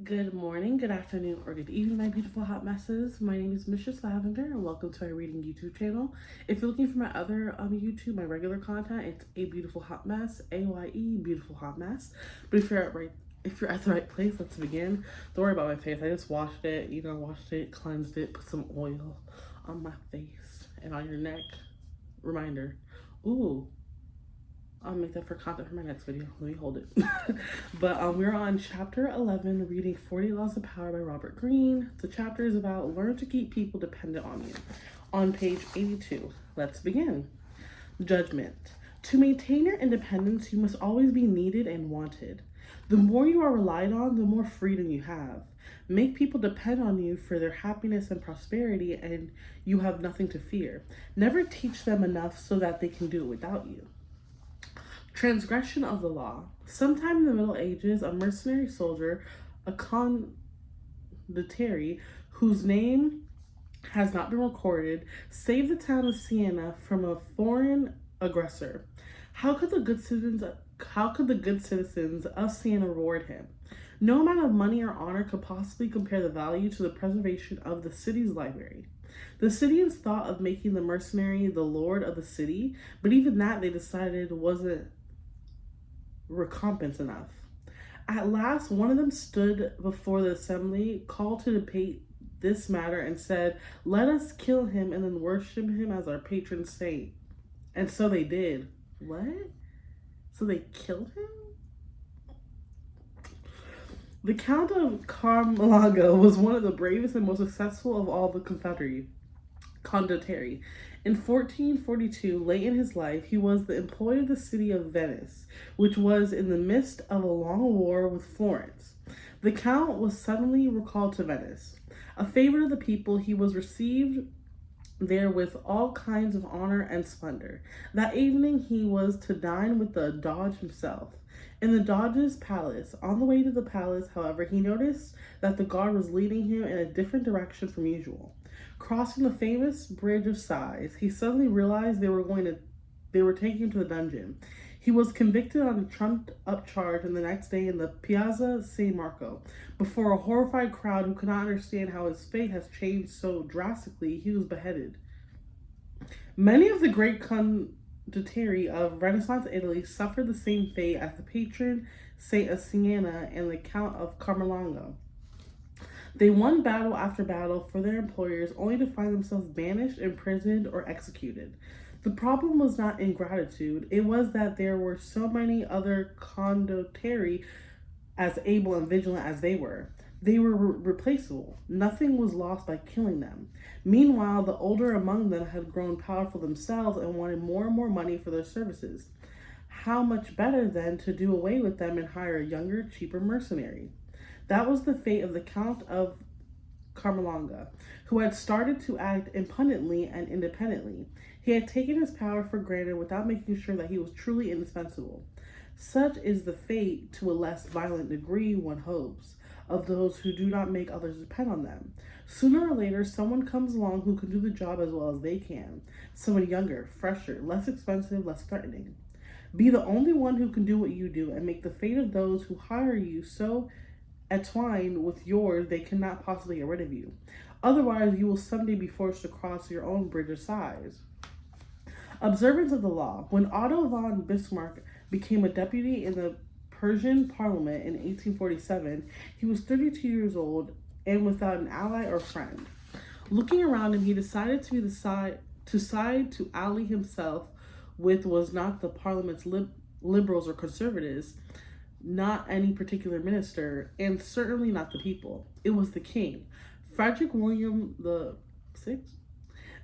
Good morning, good afternoon, or good evening, my beautiful hot messes. My name is Mistress Lavender, and welcome to my reading YouTube channel. If you're looking for my other YouTube, my regular content, it's A Beautiful Hot Mess, AYE Beautiful Hot Mess. But if you're at the right place, let's begin. Don't worry about my face. I just washed it, cleansed it, put some oil on my face and on your neck. Reminder. Ooh. I'll make that for content for my next video. Let me hold it. But we're on chapter 11, reading 40 Laws of Power by Robert Greene. The chapter is about learn to keep people dependent on you. On page 82, let's begin. Judgment. To maintain your independence, you must always be needed and wanted. The more you are relied on, the more freedom you have. Make people depend on you for their happiness and prosperity, and you have nothing to fear. Never teach them enough so that they can do it without you. Transgression of the law. Sometime in the Middle Ages, a mercenary soldier, a condottiere, whose name has not been recorded, saved the town of Siena from a foreign aggressor. How could the good citizens of Siena reward him? No amount of money or honor could possibly compare the value to the preservation of the city's library. The Sidians thought of making the mercenary the lord of the city, but even that they decided wasn't recompense enough. At last, one of them stood before the assembly, called to debate this matter, and said, "Let us kill him and then worship him as our patron saint." And so they did. What? So they killed him? The Count of Carmelaga was one of the bravest and most successful of all the condottieri. In 1442, late in his life, he was the employee of the city of Venice, which was in the midst of a long war with Florence. The Count was suddenly recalled to Venice. A favorite of the people, he was received there with all kinds of honor and splendor. That evening, he was to dine with the Doge himself. In the Doge's palace. On the way to the palace, however, he noticed that the guard was leading him in a different direction from usual. Crossing the famous Bridge of Sighs, he suddenly realized they were taking him to the dungeon. He was convicted on a trumped-up charge, and the next day in the Piazza San Marco, before a horrified crowd who could not understand how his fate has changed so drastically, he was beheaded. Many of the great condottieri of Renaissance Italy suffered the same fate as the patron saint of Siena and the Count of Carmelaga. They won battle after battle for their employers, only to find themselves banished, imprisoned, or executed. The problem was not ingratitude, it was that there were so many other condottieri as able and vigilant as they were. They were replaceable. Nothing was lost by killing them. Meanwhile, the older among them had grown powerful themselves and wanted more and more money for their services. How much better, then, to do away with them and hire a younger, cheaper mercenary? That was the fate of the Count of Carmelaga, who had started to act impudently and independently. He had taken his power for granted without making sure that he was truly indispensable. Such is the fate, to a less violent degree, one hopes, of those who do not make others depend on them. Sooner or later, someone comes along who can do the job as well as they can. Someone younger, fresher, less expensive, less threatening. Be the only one who can do what you do, and make the fate of those who hire you so entwined with yours they cannot possibly get rid of you. Otherwise, you will someday be forced to cross your own bridge of sighs. Observance of the law. When Otto von Bismarck became a deputy in the Prussian parliament in 1847, he was 32 years old and without an ally or friend. Looking around him, he decided to ally himself with was not the parliament's liberals or conservatives, not any particular minister, and certainly not the people. It was the king, Frederick William VI.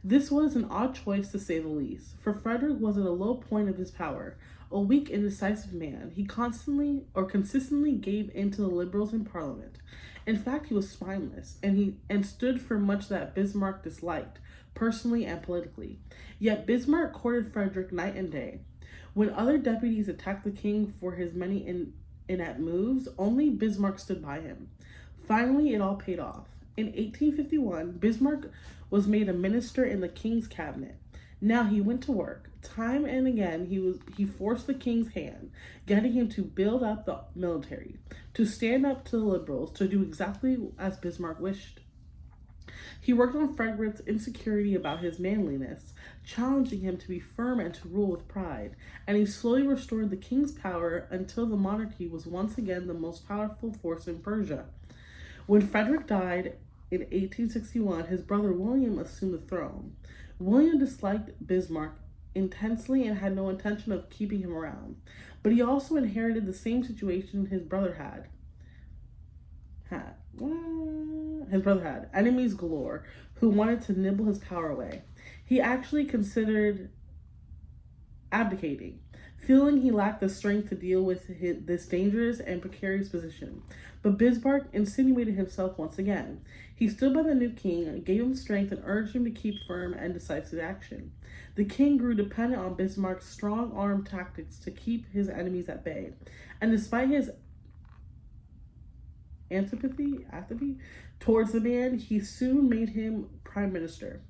This was an odd choice, to say the least, for Frederick was at a low point of his power, a weak, indecisive man. He consistently gave in to the liberals in Parliament. In fact, he was spineless, and stood for much that Bismarck disliked, personally and politically. Yet Bismarck courted Frederick night and day. When other deputies attacked the king for his many inept moves, only Bismarck stood by him. Finally, it all paid off. In 1851, Bismarck was made a minister in the king's cabinet. Now he went to work. Time and again he forced the king's hand, getting him to build up the military, to stand up to the liberals, to do exactly as Bismarck wished. He worked on Frederick's insecurity about his manliness, challenging him to be firm and to rule with pride, and he slowly restored the king's power until the monarchy was once again the most powerful force in Persia. When Frederick died in 1861, his brother William assumed the throne. William disliked Bismarck intensely and had no intention of keeping him around, but he also inherited the same situation his brother had. His brother had enemies galore who wanted to nibble his power away. He actually considered abdicating, feeling he lacked the strength to deal with this dangerous and precarious position. But Bismarck insinuated himself once again. He stood by the new king, gave him strength, and urged him to keep firm and decisive action. The king grew dependent on Bismarck's strong-arm tactics to keep his enemies at bay, and despite his antipathy towards the man, he soon made him prime minister.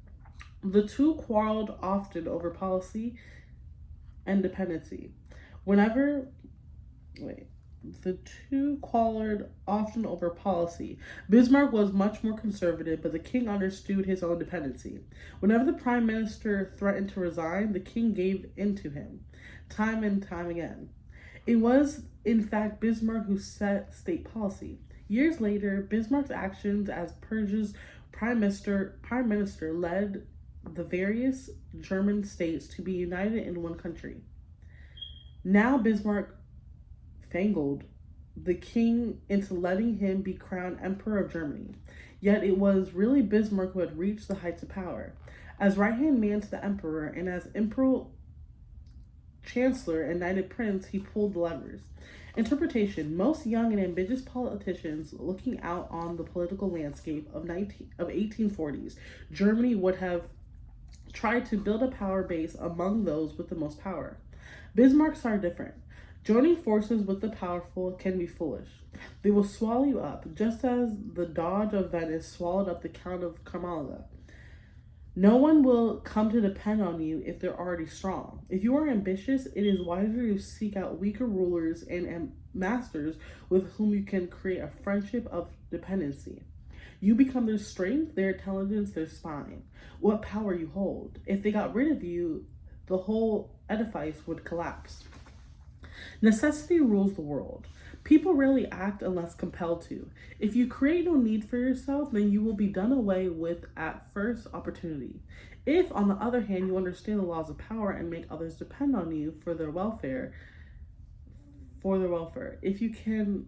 The two quarreled often over policy and dependency. The two quarreled often over policy. Bismarck was much more conservative, but the king understood his own dependency. Whenever the prime minister threatened to resign, the king gave in to him, time and time again. It was, in fact, Bismarck who set state policy. Years later, Bismarck's actions as Persia's prime minister led the various German states to be united in one country. Now Bismarck fangled the king into letting him be crowned Emperor of Germany. Yet it was really Bismarck who had reached the heights of power. As right-hand man to the emperor and as imperial chancellor and knighted prince, he pulled the levers. Interpretation: most young and ambitious politicians looking out on the political landscape of 1840s Germany would have tried to build a power base among those with the most power. Bismarck's are different. Joining forces with the powerful can be foolish. They will swallow you up, just as the Doge of Venice swallowed up the Count of Carmala. No one will come to depend on you if they're already strong. If you are ambitious, it is wiser to seek out weaker rulers and masters with whom you can create a friendship of dependency. You become their strength, their intelligence, their spine, what power you hold. If they got rid of you, the whole edifice would collapse. Necessity rules the world. People rarely act unless compelled to. If you create no need for yourself, then you will be done away with at first opportunity. If, on the other hand, you understand the laws of power and make others depend on you for their welfare, if you can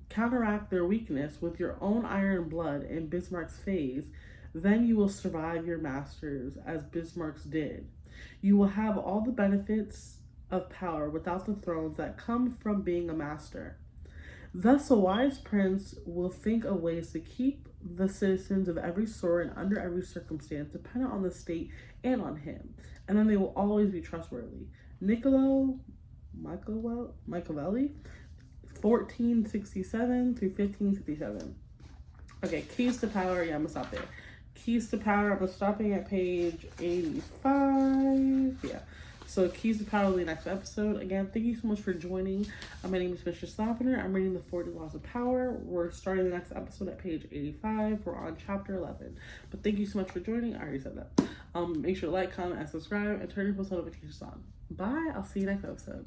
counteract their weakness with your own iron blood in Bismarck's phase, then you will survive your masters as Bismarck's did. You will have all the benefits of power without the thrones that come from being a master. Thus, a wise prince will think of ways to keep the citizens of every sort and under every circumstance dependent on the state and on him, and then they will always be trustworthy. Niccolo Machiavelli, 1467 through 1557. Okay, keys to power. Yeah, I'm gonna stop there. Keys to power. I'm stopping at page 85. Yeah. So keys to power will be the next episode. Again, thank you so much for joining. My name is Mistress Lavender. I'm reading the 40 Laws of Power. We're starting the next episode at page 85. We're on chapter 11. But thank you so much for joining. I already said that. Make sure to like, comment, and subscribe, and turn your post notifications on. Bye. I'll see you next episode.